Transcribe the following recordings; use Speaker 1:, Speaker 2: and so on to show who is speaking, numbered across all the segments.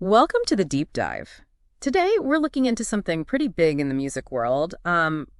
Speaker 1: Welcome to the deep dive. Today, we're looking into something pretty big in the music world,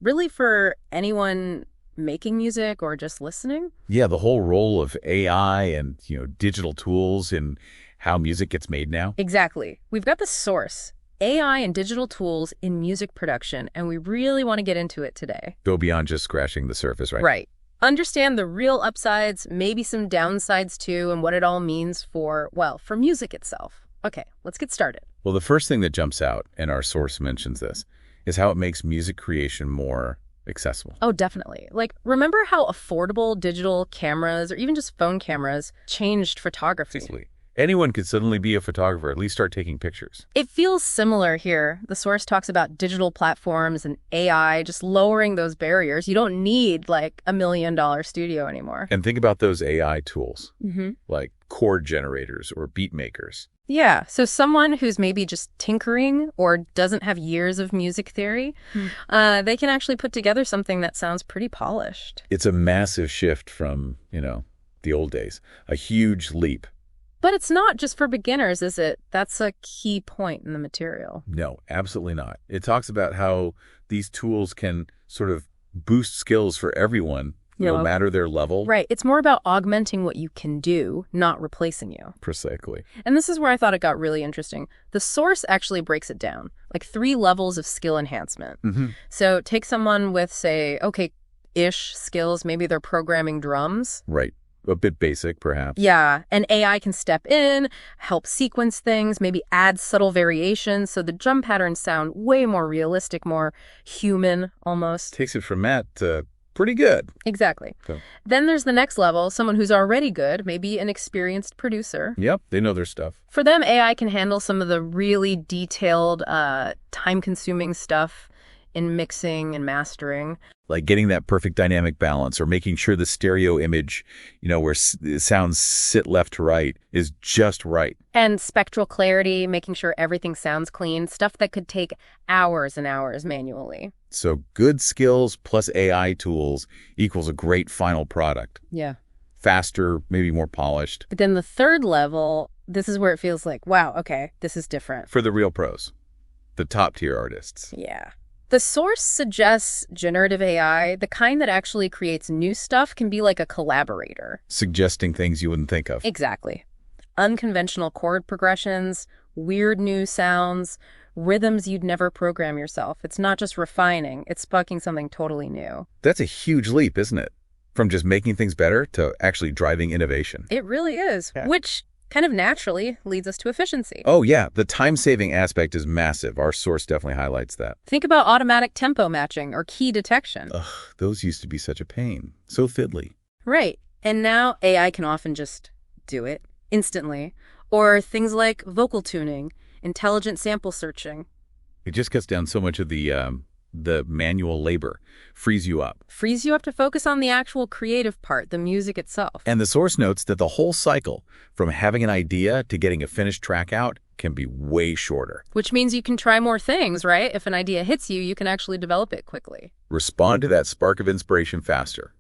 Speaker 1: really for anyone making music or just listening.
Speaker 2: Yeah, the whole role of AI and, digital tools in how music gets made now.
Speaker 1: Exactly. We've got the source, AI and digital tools in music production, and we really want to get into it today.
Speaker 2: Go beyond just scratching the surface, right?
Speaker 1: Right. Understand the real upsides, maybe some downsides too, and what it all means for music itself. Okay, let's get started.
Speaker 2: Well, the first thing that jumps out, and our source mentions this, is how it makes music creation more accessible.
Speaker 1: Oh, definitely. Remember how affordable digital cameras or even just phone cameras changed photography?
Speaker 2: Easily. Anyone could suddenly be a photographer, at least start taking pictures.
Speaker 1: It feels similar here. The source talks about digital platforms and AI just lowering those barriers. You don't need $1 million studio anymore.
Speaker 2: And think about those AI tools, like chord generators or beat makers.
Speaker 1: Yeah, so someone who's maybe just tinkering or doesn't have years of music theory, they can actually put together something that sounds pretty polished.
Speaker 2: It's a massive shift from, the old days. A huge leap.
Speaker 1: But it's not just for beginners, is it? That's a key point in the material.
Speaker 2: No, absolutely not. It talks about how these tools can sort of boost skills for everyone, no matter their level.
Speaker 1: Right. It's more about augmenting what you can do, not replacing you.
Speaker 2: Precisely.
Speaker 1: And this is where I thought it got really interesting. The source actually breaks it down, 3 levels of skill enhancement. So take someone with, say, okay-ish skills, maybe they're programming drums.
Speaker 2: Right. A bit basic, perhaps.
Speaker 1: Yeah, and AI can step in, help sequence things, maybe add subtle variations so the drum patterns sound way more realistic, more human almost.
Speaker 2: Takes it from that to pretty good.
Speaker 1: Exactly.
Speaker 2: So.
Speaker 1: Then there's the next level, someone who's already good, maybe an experienced producer.
Speaker 2: Yep, they know their stuff.
Speaker 1: For them, AI can handle some of the really detailed, time-consuming stuff in mixing and mastering.
Speaker 2: Like getting that perfect dynamic balance or making sure the stereo image, where sounds sit left to right is just right.
Speaker 1: And spectral clarity, making sure everything sounds clean, stuff that could take hours and hours manually.
Speaker 2: So good skills plus AI tools equals a great final product.
Speaker 1: Yeah.
Speaker 2: Faster, maybe more polished.
Speaker 1: But then the third level, this is where it feels like, wow, okay, this is different.
Speaker 2: For the real pros, the top tier artists.
Speaker 1: Yeah. The source suggests generative AI, the kind that actually creates new stuff, can be like a collaborator.
Speaker 2: Suggesting things you wouldn't think of.
Speaker 1: Exactly. Unconventional chord progressions, weird new sounds, rhythms you'd never program yourself. It's not just refining, it's sparking something totally new.
Speaker 2: That's a huge leap, isn't it? From just making things better to actually driving innovation.
Speaker 1: It really is, which kind of naturally leads us to efficiency.
Speaker 2: Oh, yeah. The time-saving aspect is massive. Our source definitely highlights that.
Speaker 1: Think about automatic tempo matching or key detection.
Speaker 2: Ugh, those used to be such a pain. So fiddly.
Speaker 1: Right. And now AI can often just do it instantly. Or things like vocal tuning, intelligent sample searching.
Speaker 2: It just cuts down so much of the manual labor, frees you up.
Speaker 1: Frees you up to focus on the actual creative part, the music itself.
Speaker 2: And the source notes that the whole cycle, from having an idea to getting a finished track out, can be way shorter.
Speaker 1: Which means you can try more things, right? If an idea hits you, you can actually develop it quickly.
Speaker 2: Respond to that spark of inspiration faster.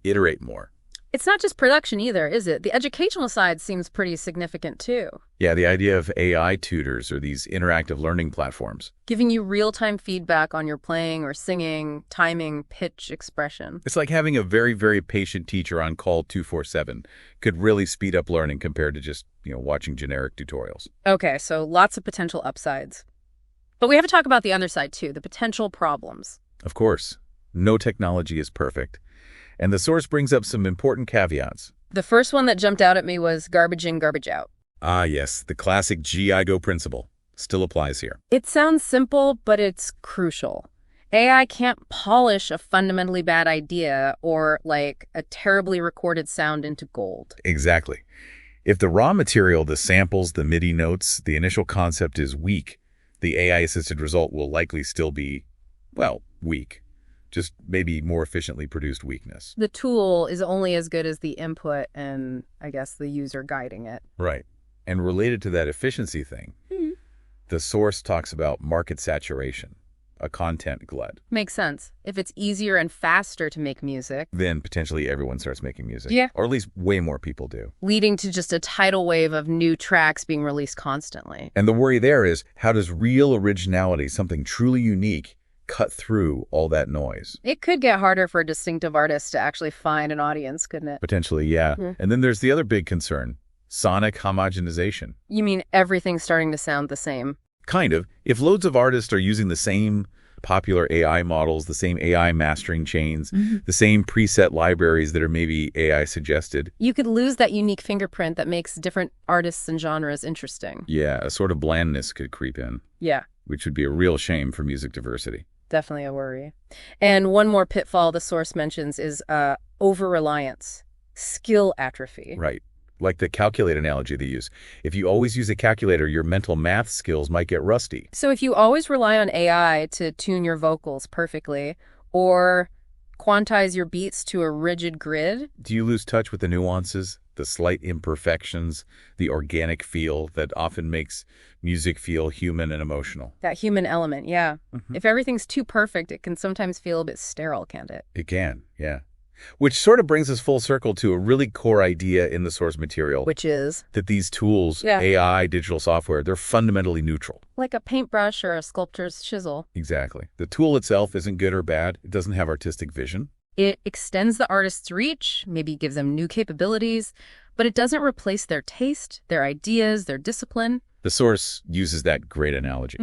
Speaker 2: Iterate more.
Speaker 1: It's not just production either, is it? The educational side seems pretty significant too.
Speaker 2: Yeah, the idea of AI tutors or these interactive learning platforms.
Speaker 1: Giving you real-time feedback on your playing or singing, timing, pitch, expression.
Speaker 2: It's like having a very, very patient teacher on call 24/7 could really speed up learning compared to just, watching generic tutorials.
Speaker 1: Okay, so lots of potential upsides. But we have to talk about the other side too, the potential problems.
Speaker 2: Of course, no technology is perfect. And the source brings up some important caveats.
Speaker 1: The first one that jumped out at me was garbage in, garbage out.
Speaker 2: Ah, yes, the classic GI-GO principle still applies here.
Speaker 1: It sounds simple, but it's crucial. AI can't polish a fundamentally bad idea or, a terribly recorded sound into gold.
Speaker 2: Exactly. If the raw material, the samples, the MIDI notes, the initial concept is weak, the AI-assisted result will likely still be, weak. Just maybe more efficiently produced weakness.
Speaker 1: The tool is only as good as the input and, I guess, the user guiding it.
Speaker 2: Right. And related to that efficiency thing, the source talks about market saturation. a content glut.
Speaker 1: Makes sense. If it's easier and faster to make music,
Speaker 2: Then potentially everyone starts making music.
Speaker 1: Yeah.
Speaker 2: Or at least way more people do.
Speaker 1: leading to just a tidal wave of new tracks being released constantly.
Speaker 2: And the worry there is, how does real originality, something truly unique, cut through all that noise?
Speaker 1: It could get harder for distinctive artists to actually find an audience, couldn't it?
Speaker 2: Potentially, yeah. And then there's the other big concern, sonic homogenization.
Speaker 1: You mean everything's starting to sound the same?
Speaker 2: Kind of. If loads of artists are using the same popular AI models, the same AI mastering chains, the same preset libraries that are maybe AI suggested.
Speaker 1: You could lose that unique fingerprint that makes different artists and genres interesting.
Speaker 2: Yeah, a sort of blandness could creep in,
Speaker 1: Yeah,
Speaker 2: which would be a real shame for music diversity.
Speaker 1: definitely a worry. And one more pitfall the source mentions is over-reliance, skill atrophy.
Speaker 2: Right. Like the calculator analogy they use. If you always use a calculator, your mental math skills might get rusty.
Speaker 1: So if you always rely on AI to tune your vocals perfectly or quantize your beats to a rigid grid,
Speaker 2: Do you lose touch with the nuances, the slight imperfections, the organic feel that often makes music feel human and emotional?
Speaker 1: that human element, yeah. If everything's too perfect, it can sometimes feel a bit sterile, can't it?
Speaker 2: It can, yeah. Which sort of brings us full circle to a really core idea in the source material,
Speaker 1: Which is
Speaker 2: that these tools,
Speaker 1: Yeah.
Speaker 2: AI, digital software, they're fundamentally neutral.
Speaker 1: like a paintbrush or a sculptor's chisel.
Speaker 2: Exactly. The tool itself isn't good or bad. It doesn't have artistic vision.
Speaker 1: It extends the artist's reach, maybe gives them new capabilities, but it doesn't replace their taste, their ideas, their discipline.
Speaker 2: The source uses that great analogy.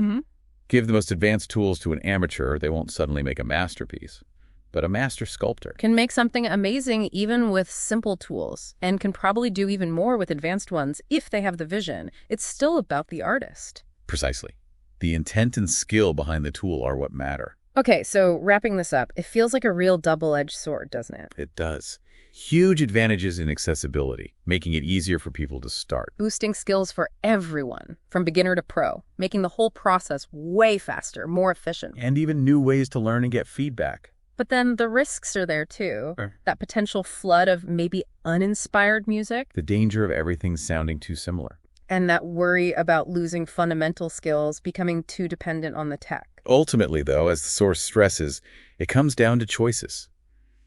Speaker 2: Give the most advanced tools to an amateur, they won't suddenly make a masterpiece. But a master sculptor.
Speaker 1: Can make something amazing even with simple tools, and can probably do even more with advanced ones if they have the vision. It's still about the artist.
Speaker 2: Precisely. The intent and skill behind the tool are what matter.
Speaker 1: Okay, so wrapping this up, it feels like a real double-edged sword, doesn't it?
Speaker 2: It does. Huge advantages in accessibility, making it easier for people to start.
Speaker 1: Boosting skills for everyone, from beginner to pro, making the whole process way faster, more efficient.
Speaker 2: And even new ways to learn and get feedback.
Speaker 1: But then the risks are there too.
Speaker 2: Sure.
Speaker 1: That potential flood of maybe uninspired music,
Speaker 2: The danger of everything sounding too similar.
Speaker 1: and that worry about losing fundamental skills, becoming too dependent on the tech.
Speaker 2: Ultimately, though, as the source stresses, it comes down to choices.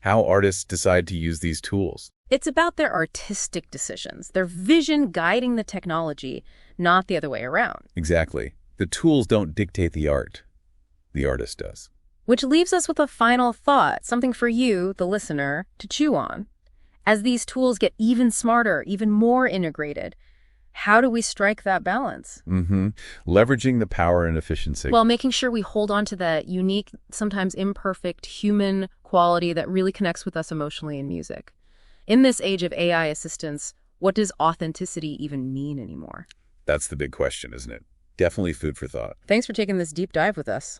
Speaker 2: How artists decide to use these tools.
Speaker 1: It's about their artistic decisions, their vision guiding the technology, not the other way around.
Speaker 2: Exactly. The tools don't dictate the art. The artist does.
Speaker 1: Which leaves us with a final thought, something for you, the listener, to chew on. As these tools get even smarter, even more integrated, how do we strike that balance?
Speaker 2: Leveraging the power and efficiency.
Speaker 1: While making sure we hold on to that unique, sometimes imperfect human quality that really connects with us emotionally in music. In this age of AI assistance, what does authenticity even mean anymore?
Speaker 2: That's the big question, isn't it? Definitely food for thought.
Speaker 1: Thanks for taking this deep dive with us.